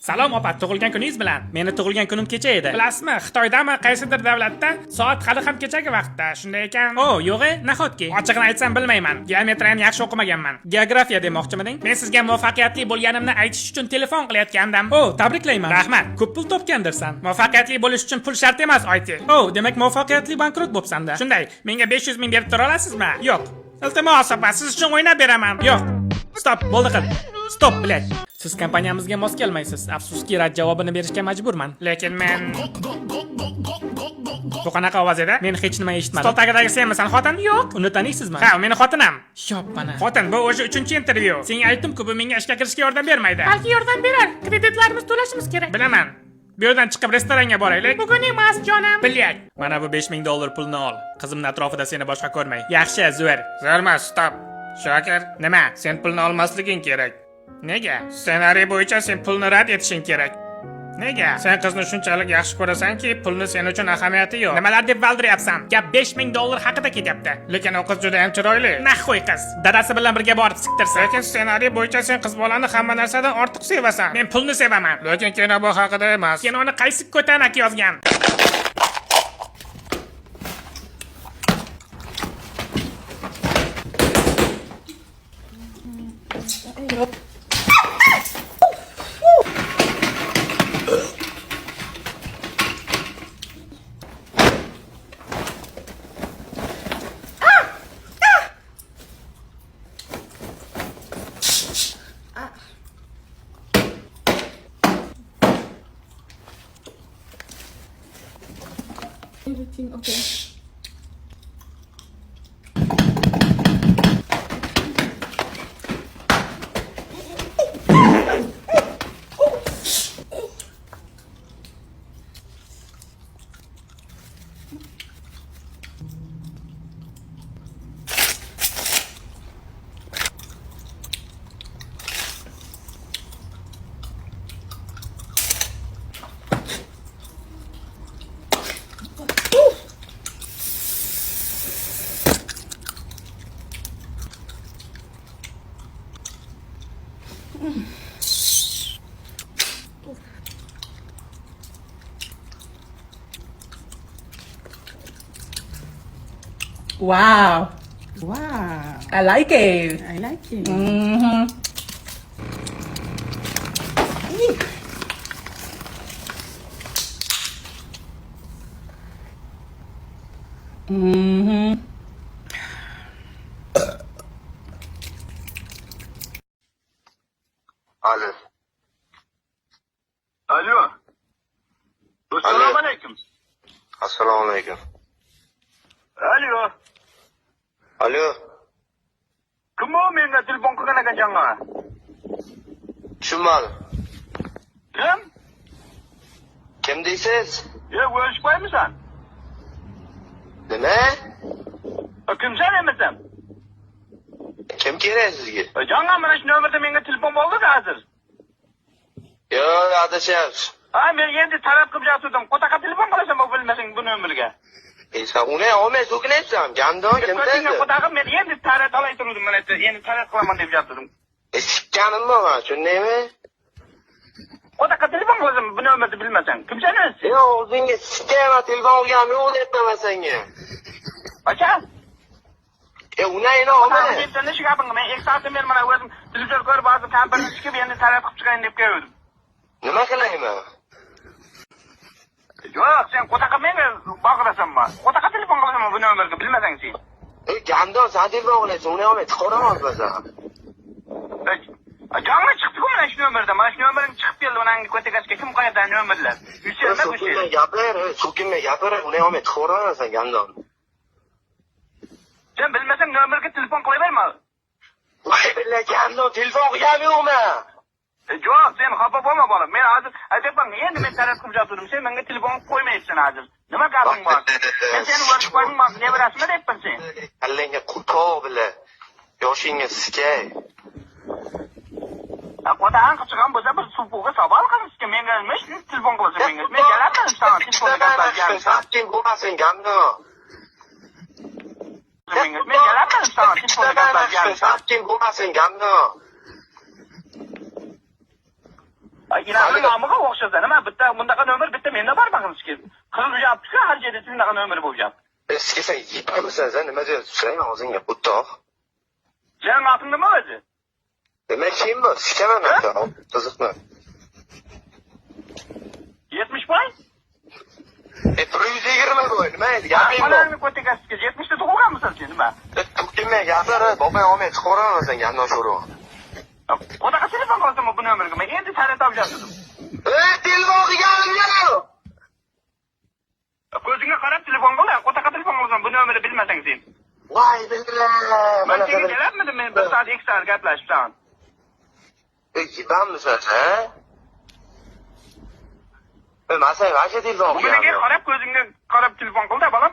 Salom opa, tug'ilgan kuningiz bilan. Meni tug'ilgan kunim kecha edi. Bilasizmi, Xitoydami, qaysidir davlatda soat hali ham kechagi vaqtda. Shunday ekan. Yo'q, nahotki. Ochig'ini aytsam bilmayman. Geometriyani yaxshi o'qimaganman. Geografiya demoqchimading? Men sizga muvaffaqiyatli bo'lganimni aytish uchun telefon qilayotgandim. Tabriklayman. Rahmat. Ko'p pul topgandirsan. Muvaffaqiyatli bo'lish uchun pul shart emas, oyti. Demak muvaffaqiyatli bankrot bo'psan-da. Shunday, menga 500 ming berib tura olasizmi? Yo'q. Iltimos opa, siz uchun o'ynab beraman. Yo'q. Stop, bo'ldi qil. Stop, bilet. Siz kompaniyamizga mos kelmaysiz. Afsuski, rad javobini berishga majburman. Lekin men bu qanaqa ovoz edi? Men hech nima eshitmadim. Stol tagidagi senmisan, xotin? Yo'q. Uni taniysizmi? Ha, meni xotinam. Shoppana. Xotin, bu o'sha 3-intervyu. Senga aytdim-ku, bu menga ishga kirishga yordam bermaydi. Balki yordam berar. Kreditlarimizni to'lashimiz kerak. Bilaman. Bu yerdan chiqib restoranga boraylik. Bugun emas, jonim. Bilyat. Mana bu $5000 pulni ol. Qizimning atrofida seni boshqa ko'rmay. Yaxshi, zo'r. Zo'rmas, stop. Shokir, nima? Sen pulni olmasliging kerak. Nega? Ssenariy bo'yicha sen pulni rad etishing kerak. Nega? Sen qizni shunchalik yaxshi ko'rasanki, pulni sen uchun ahamiyati yo'q. Nimalar deb valdiryapsan? Gap $5000 haqida ketyapti. Lekin o qiz juda ham chiroyli. Nahoy qiz. Dadasi bilan birga borib siktirsa. Lekin ssenariy bo'yicha sen qiz bolani hamma narsadan ortiq sevasan. Men pulni sevaman. Lekin kino bu haqida emas. Kinoni qaysi ko'tanak yozgan? Everything okay. Wow. Wow. I like it. I like it. Mm-hmm. Mm-hmm. Alo. Alo. Assalomu alaykum. Assalomu alaykum. Alo. Alo. Kim o menga telefon qilgan ekansan-a? Tushunmadim. Kim? Kim deysiz? O'lishib qo'ymisan? Nima? Kimsan emisan? Kim kerak sizga? Jonga mana shu nomerda menga telefon bo'ldi hozir. Yo'q, adashyapsiz. Men endi talab qilib yotgandim. Qo'taqa telefon qilasan bu bilmasang bu nomerga. Sen uni olmay so'kinayapsan. Gandon kimdan? Qo'taqa men endi talab olay turdim mana endi talab qilaman deb yotgandim. Sikkanimmi men, tushundingmi? Qo'taqa telefon qilasan bu nomerni bilmasang. Kimsan o'zi? Yo'q, o'zingga sikkama telefon olganim yo'q deyapman senga. Acha? Unayni olmay. Men nima gapingga men eksatni men mana o'zim televizor ko'rib hozir kampirni chiqib endi talab qilib chiqayin deb keldim. Nima qilayman? Yo'q, sen qo'taqa menga bog'lasanmi? Qo'taqa telefon qilasanmi bu nomerga bilmasang sen? Gandon, sen telefon qilaysan, uni olmay chiqaraman o'zim. Jonga chiqdi-ku mana shu nomerda. Mana shu nomerning chiqib keldi mana ko'takasiga kim qo'yadi nomerlar? Yursenmi bu shay? So'kinmay gapir, uni olmay chiqaraman Gandon. Sen bilmasang nomerga telefon qilaverma. Voy billahi Gandon, telefon qilganim yo'qmi? Yo'q, sen xafa bo'lma bolam. Men hozir aytayapman, endi men taraf qilib yotgandim. Sen menga telefon qo'ymaysan hozir. Nima gaping bor? Men seni o'rishqoning bor, nevarasimi deyapman sen? Allanga qurto bila. Yoshingga sikay. Qo'taqan qichqan bo'lsa bir supuga savol qilishga menga nima telefon qilasan menga? Men jalabman sana telefonga gaplashgan. Sen bo'lmasin Gandon. Men jalabman sana telefonga gaplashgan. Sen bo'lmasin Gandon. Inamni nomiga o'xshasa, nima bitta bundaqa nomer bitta menda bormi qilishga? Qilib yuribdi-ku, har yerda shunaqa nomer bo'lyapti. Eski sen yipamisan sen nima deyapsan og'zingga butoq. Sening oting nima o'zi? Nima kim bu? Sikaman men. Qiziqmi? 70 boy? 120 boy. Nima endi gaping bor? Onangni ko'takasiga 70 ta tug'ilganmisan sen nima? Tukimga gaplar, bobang olmay chiqaraman sen gapni sho'ru. Unaqa telefon qilasanmi bu nomerga? Men endi sani topshadim. Telefon qilganim Ko'zingga qarab telefon qil, qo'taqa telefon qilasan bu nomerni bilmasang sen. voy billah. Men senga kelarmidim men 1 soat 2 soat gaplashibsan. Yipammisan sen? Men sen vacha telefon Bunaqa qilganim. qarab ko'zingga qarab telefon qil-da bolam.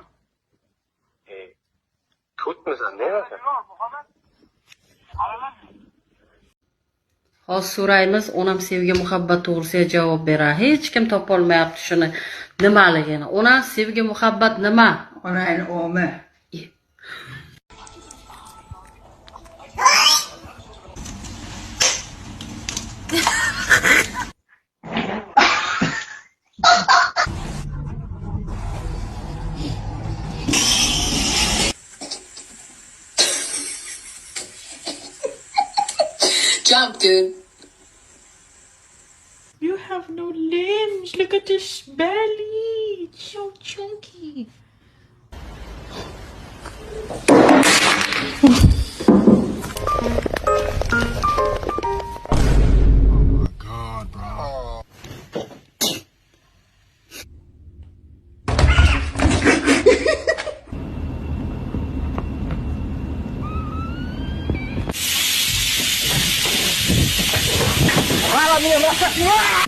Kutmisan nima sen? Hozir so'raymiz, onam sevgi muhabbat to'g'risiga javob berar. Hech kim topolmayapti shuni nimaligini. Onam sevgi muhabbat nima? Onani omi. Jump, dude. You have no limbs. Look at this belly. It's so chunky.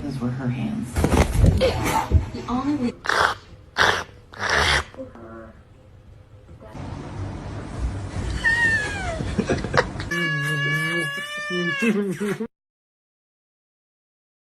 Those were her hands. The only